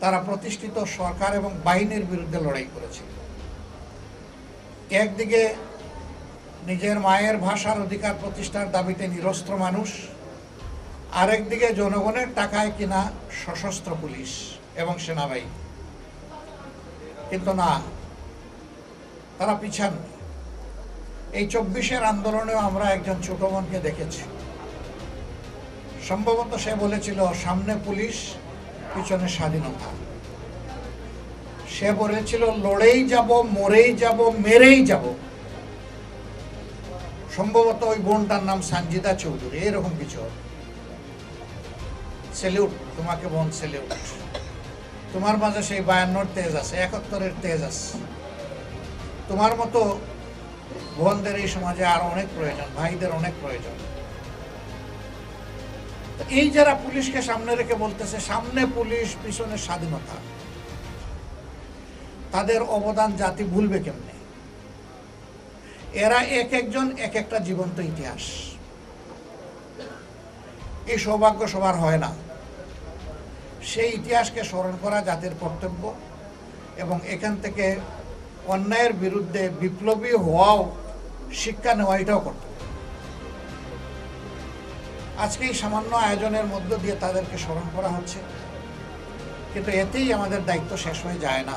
তারা প্রতিষ্ঠিত সরকার এবং বাহিনীর বিরুদ্ধে লড়াই করেছিল। একদিকে নিজের মায়ের ভাষার অধিকার প্রতিষ্ঠার দাবিতে নিরস্ত্র মানুষ, আরেকদিকে জনগণের টাকায় কিনা সশস্ত্র পুলিশ এবং সেনাবাহিনী। কিন্তু না, তারা পিছান। এই 24-এর আন্দোলনেও আমরা একজন ছোট বোনকে দেখেছি। সম্ভবত সে বলেছিল সামনে পুলিশ, পিছনে স্বাধীনতা। সে বলেছিল লড়েই যাব, মরেই যাব, মেরেই যাব। সম্ভবত ওই বোনটার নাম সানজিদা চৌধুরী, এরকম কিছু। সেলিউট তোমাকে বোন, সেলিউট। তোমার মাঝে সেই 52-র তেজ আছে, 71-এর তেজ আছে। তোমার মতো বোনদের এই সমাজে আরো অনেক প্রয়োজন, ভাইদের অনেক প্রয়োজন। এই যারা পুলিশকে সামনে রেখে বলতেছে সামনে পুলিশ, পিছনে স্বাধীনতা, তাদের অবদান জাতি ভুলবে কেমনে? এরা এক একজন এক একটা জীবন্ত ইতিহাস। এই সৌভাগ্য সবার হয় না। সেই ইতিহাসকে স্মরণ করা জাতির কর্তব্য এবং এখান থেকে অন্যায়ের বিরুদ্ধে বিপ্লবী হওয়াও, শিক্ষা নেওয়া, এটাও কর্তব্য। আজকে এই সামান্য আয়োজনের মধ্য দিয়ে তাদেরকে স্মরণ করা হচ্ছে, কিন্তু এতেই আমাদের দায়িত্ব শেষ হয়ে যায় না।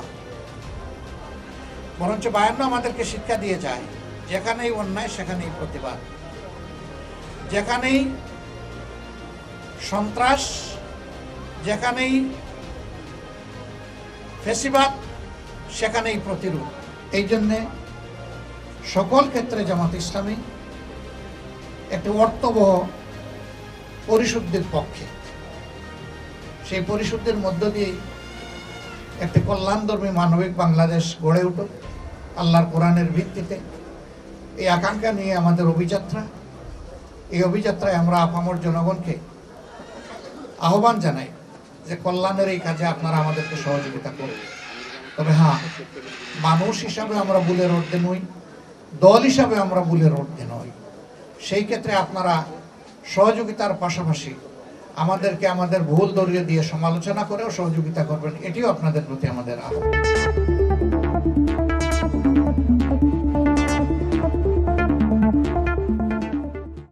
বরঞ্চ 52 আমাদেরকে শিক্ষা দিয়ে যায়, যেখানেই অন্যায় সেখানেই প্রতিবাদ, যেখানেই সন্ত্রাস, যেখানেই ফ্যাসিবাদ, সেখানেই প্রতিরোধ। এই জন্যে সকল ক্ষেত্রে জামাত ইসলামী একটি অর্থবহ পরিশুদ্ধির পক্ষে। সেই পরিশুদ্ধির মধ্য দিয়ে একটি কল্যাণধর্মী মানবিক বাংলাদেশ গড়ে উঠুক আল্লাহর কোরআনের ভিত্তিতে, এই আকাঙ্ক্ষা নিয়ে আমাদের অভিযাত্রা। এই অভিযাত্রায় আমরা আপামর জনগণকে আহ্বান জানাই যে কল্যাণের এই কাজে আপনারা আমাদেরকে সহযোগিতা করুন। তবে হ্যাঁ, মানুষ হিসাবে আমরা ভুলের ঊর্ধ্বে নই, দল হিসাবে আমরা ভুলের ঊর্ধ্বে নই। সেই ক্ষেত্রে আপনারা সহযোগিতার পাশাপাশি আমাদেরকে আমাদের ভুল ধরিয়ে দিয়ে সমালোচনা করেও সহযোগিতা করবেন, এটিও আপনাদের প্রতি আমাদের আহ্বান।